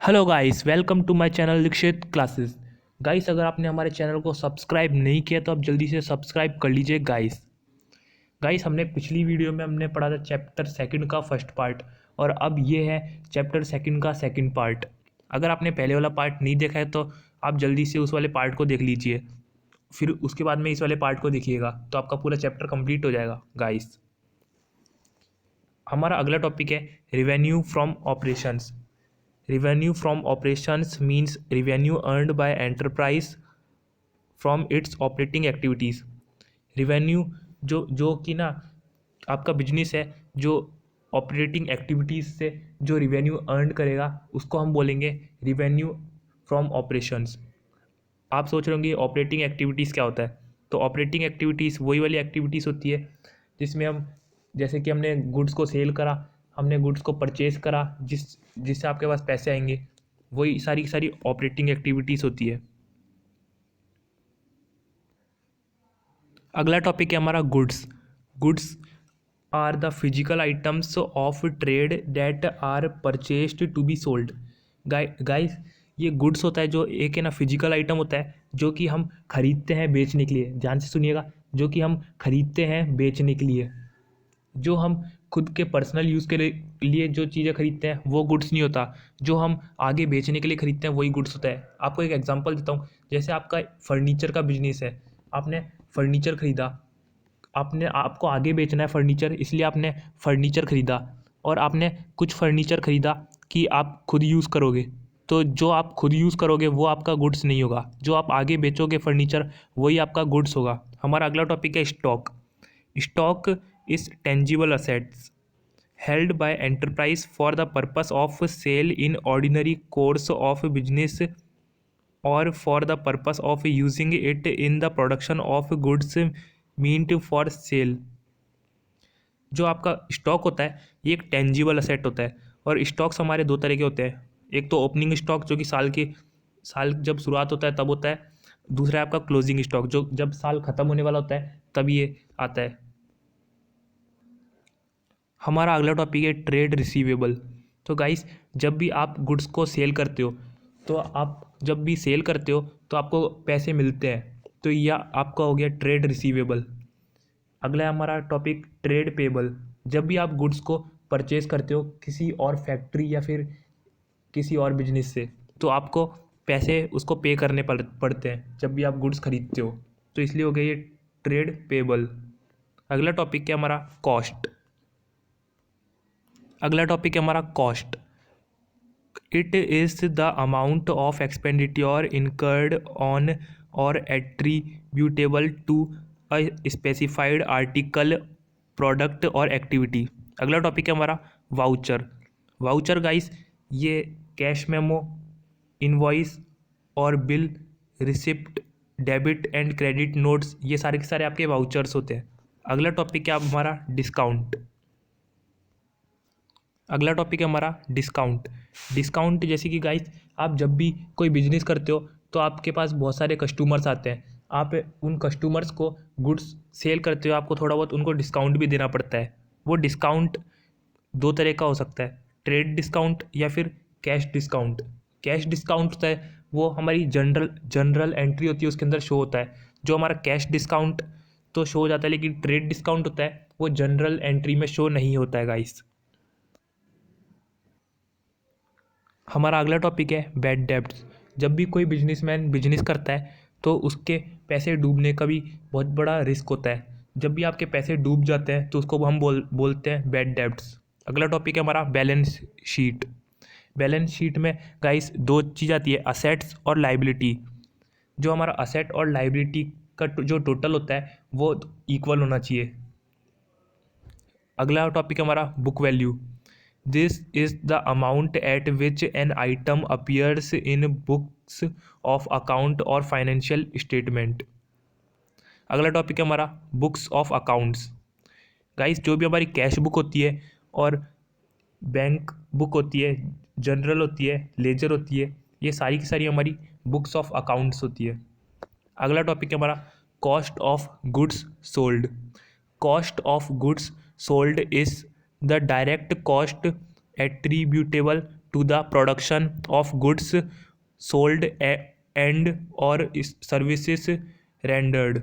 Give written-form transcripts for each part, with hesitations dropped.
Hello guys, welcome to my channel Dixit classes. Guys, अगर आपने हमारे चैनल को सब्सक्राइब नहीं किया तो आप जल्दी से सब्सक्राइब कर लीजिए। गाइस हमने पिछली वीडियो में हमने पढ़ा था चैप्टर सेकंड का फर्स्ट पार्ट, और अब ये है चैप्टर सेकंड का सेकंड पार्ट। अगर आपने पहले वाला पार्ट नहीं देखा है तो आप जल्दी से उस वाले पार्ट को देख लीजिए, फिर उसके बाद में इस वाले पार्ट को देखिएगा तो आपका पूरा चैप्टर कंप्लीट हो जाएगा। गाइस, हमारा अगला टॉपिक है revenue from operations. Revenue from operations means revenue earned by enterprise from its operating activities. Revenue जो कि ना आपका बिजनेस है, जो ऑपरेटिंग एक्टिविटीज़ से जो रिवेन्यू अर्न करेगा उसको हम बोलेंगे रिवेन्यू फ्रॉम ऑपरेशंस। आप सोच रहे होंगे ऑपरेटिंग एक्टिविटीज़ क्या होता है। तो ऑपरेटिंग एक्टिविटीज़ वही वाली एक्टिविटीज़ होती है जिसमें हम, जैसे कि हमने गुड्स को सेल करा, हमने गुड्स को परचेज़ करा, जिससे आपके पास पैसे आएंगे, वही सारी की सारी ऑपरेटिंग एक्टिविटीज़ होती है। अगला टॉपिक है हमारा goods. Goods are the physical items of trade that are purchased to be sold. Guys, ये गुड्स होता है जो एक है ना फिजिकल आइटम होता है जो कि हम खरीदते हैं बेचने के लिए। ध्यान से सुनिएगा, जो कि हम खरीदते हैं बेचने के लिए। जो हम खुद के पर्सनल यूज़ के लिए जो चीज़ें खरीदते हैं वो गुड्स नहीं होता, जो हम आगे बेचने के लिए खरीदते हैं वही गुड्स होता है। आपको एक एग्जांपल देता हूँ, जैसे आपका फर्नीचर का बिजनेस है, आपने फर्नीचर खरीदा, आपको आगे बेचना है फर्नीचर, इसलिए आपने फर्नीचर खरीदा, और आपने कुछ फर्नीचर खरीदा कि आप खुद यूज़ करोगे। तो जो आप खुद यूज़ करोगे वो आपका गुड्स नहीं होगा, जो आप आगे बेचोगे फर्नीचर वही आपका गुड्स होगा। हमारा अगला टॉपिक है stock. Stock is tangible assets held by enterprise for the purpose of sale in ordinary course of business or for the purpose of using it in the production of goods meant for sale। जो आपका stock होता है ये एक tangible asset होता है, और stocks हमारे दो तरह के होते हैं। एक तो ओपनिंग स्टॉक जो कि साल जब शुरुआत होता है तब होता है। दूसरा है आपका क्लोजिंग स्टॉक, जो जब साल ख़त्म होने वाला होता है तब ये आता है। हमारा अगला टॉपिक है ट्रेड रिसीवेबल। तो गाइस, जब भी आप गुड्स को सेल करते हो, तो आप जब भी सेल करते हो तो आपको पैसे मिलते हैं, तो यह आपका हो गया ट्रेड रिसीवेबल। अगला है हमारा टॉपिक ट्रेड पेबल। जब भी आप गुड्स को परचेज करते हो किसी और फैक्ट्री या फिर किसी और बिजनेस से, तो आपको पैसे उसको पे करने पड़ते हैं जब भी आप गुड्स खरीदते हो, तो इसलिए हो गया ये ट्रेड पेबल। अगला टॉपिक है हमारा कॉस्ट। अगला टॉपिक है हमारा cost. It is the amount of expenditure incurred on or attributable to a specified article, product or activity. अगला टॉपिक है हमारा वाउचर। वाउचर गाइस, ये कैश मेमो, इनवॉइस और bill, receipt, debit and credit notes, ये सारे के सारे आपके वाउचर्स होते हैं। अगला टॉपिक है आप हमारा डिस्काउंट। अगला टॉपिक है हमारा डिस्काउंट। डिस्काउंट जैसे कि गाइस, आप जब भी कोई बिजनेस करते हो तो आपके पास बहुत सारे कस्टमर्स आते हैं, आप उन कस्टमर्स को गुड्स सेल करते हो, आपको थोड़ा बहुत उनको डिस्काउंट भी देना पड़ता है। वो डिस्काउंट दो तरह का हो सकता है, ट्रेड डिस्काउंट या फिर कैश डिस्काउंट। कैश डिस्काउंट होता है वो हमारी जनरल एंट्री होती है उसके अंदर शो होता है, जो हमारा कैश डिस्काउंट तो शो हो जाता है, लेकिन ट्रेड डिस्काउंट होता है वो जनरल एंट्री में शो नहीं होता है गाइस। हमारा अगला टॉपिक है बैड डेब्ट्स। जब भी कोई बिजनेसमैन बिजनेस करता है तो उसके पैसे डूबने का भी बहुत बड़ा रिस्क होता है। जब भी आपके पैसे डूब जाते हैं तो उसको हम बोलते हैं बैड डेब्ट्स। अगला टॉपिक है हमारा बैलेंस शीट। बैलेंस शीट में गाइस दो चीज़ आती है, असेट्स और लाइबिलिटी। जो हमारा असेट और लाइबिलिटी का जो टोटल होता है वो इक्वल होना चाहिए। अगला टॉपिक है हमारा book value. This is the amount at which an item appears in books of account और फाइनेंशियल स्टेटमेंट। अगला टॉपिक है हमारा बुक्स ऑफ अकाउंट्स। गाइस, जो भी हमारी कैश बुक होती है और बैंक बुक होती है, जनरल होती है, लेजर होती है, ये सारी की सारी हमारी बुक्स ऑफ अकाउंट्स होती है। अगला टॉपिक है हमारा cost of goods sold. Cost of goods sold is the direct cost attributable to the production of goods sold and और सर्विसेज रेंडर्ड।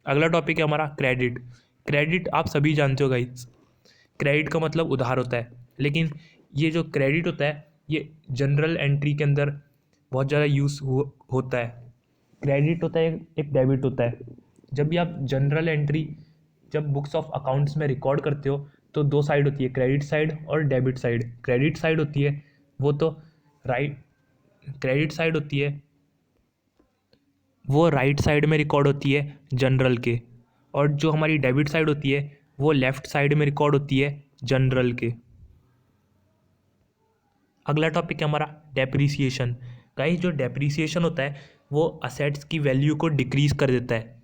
अगला टॉपिक है हमारा क्रेडिट। क्रेडिट आप सभी जानते हो गाइस, क्रेडिट का मतलब उधार होता है, लेकिन ये जो क्रेडिट होता है ये जनरल एंट्री के अंदर बहुत ज़्यादा यूज़ होता है। क्रेडिट होता है एक डेबिट होता है। जब भी आप जनरल एंट्री जब बुक्स ऑफ अकाउंट्स में रिकॉर्ड करते हो तो दो साइड होती है, क्रेडिट साइड और डेबिट साइड। क्रेडिट साइड होती है वो तो राइट, क्रेडिट साइड होती है वो राइट साइड में रिकॉर्ड होती है जनरल के, और जो हमारी डेबिट साइड होती है वो लेफ़्ट साइड में रिकॉर्ड होती है जनरल के। अगला टॉपिक है हमारा डेप्रीसिएशन। गाइस जो डेप्रीसिएशन होता है वो असेट्स की वैल्यू को डिक्रीज़ कर देता है।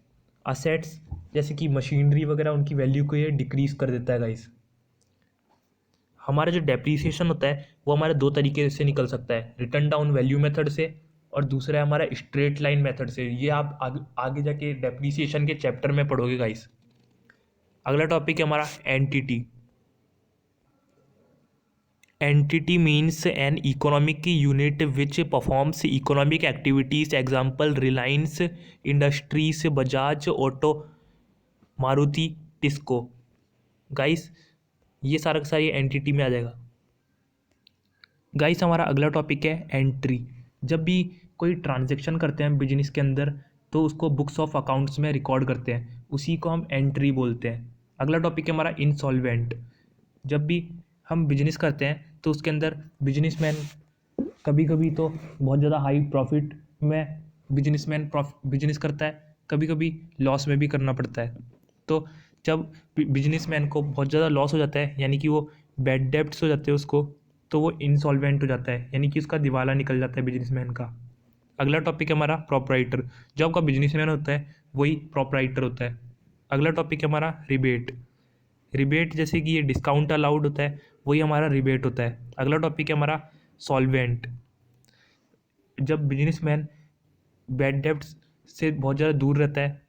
असेट्स जैसे कि मशीनरी वगैरह उनकी वैल्यू को ये डिक्रीज़ कर देता है गाइस। हमारा जो डेप्रीसिएशन होता है वो हमारे दो तरीके से निकल सकता है, रिटर्न डाउन वैल्यू मेथड से और दूसरा है हमारा स्ट्रेट लाइन मेथड से। ये आप आगे जाके डेप्रीसिएशन के चैप्टर में पढ़ोगे गाइस। अगला टॉपिक है हमारा entity. Entity means an economic unit which performs economic activities, example Reliance industries, Bajaj auto, Maruti, TISCO. Guys ये सारा का सारा ये एंटिटी में आ जाएगा। गाइस हमारा अगला टॉपिक है एंट्री। जब भी कोई ट्रांजैक्शन करते हैं बिजनेस के अंदर तो उसको बुक्स ऑफ अकाउंट्स में रिकॉर्ड करते हैं, उसी को हम एंट्री बोलते हैं। अगला टॉपिक है हमारा इंसॉल्वेंट। जब भी हम बिजनेस करते हैं तो उसके अंदर बिजनेसमैन कभी कभी तो बहुत ज़्यादा हाई प्रॉफिट में बिजनेस करता है, कभी कभी लॉस में भी करना पड़ता है। तो जब बिजनेसमैन को बहुत ज़्यादा लॉस हो जाता है यानी कि वो बैड डेब्ट्स हो जाते हैं उसको, तो वो इंसॉल्वेंट हो जाता है यानी कि उसका दिवाला निकल जाता है बिजनेसमैन का। अगला टॉपिक है हमारा प्रोपराइटर। जो आपका बिजनेसमैन होता है वही प्रोपराइटर होता है। अगला टॉपिक है हमारा रिबेट। रिबेट जैसे कि ये डिस्काउंट अलाउड होता है वही हमारा रिबेट होता है। अगला टॉपिक है हमारा सॉल्वेंट। जब बिजनेसमैन बैड डेब्ट्स से बहुत ज़्यादा दूर रहता है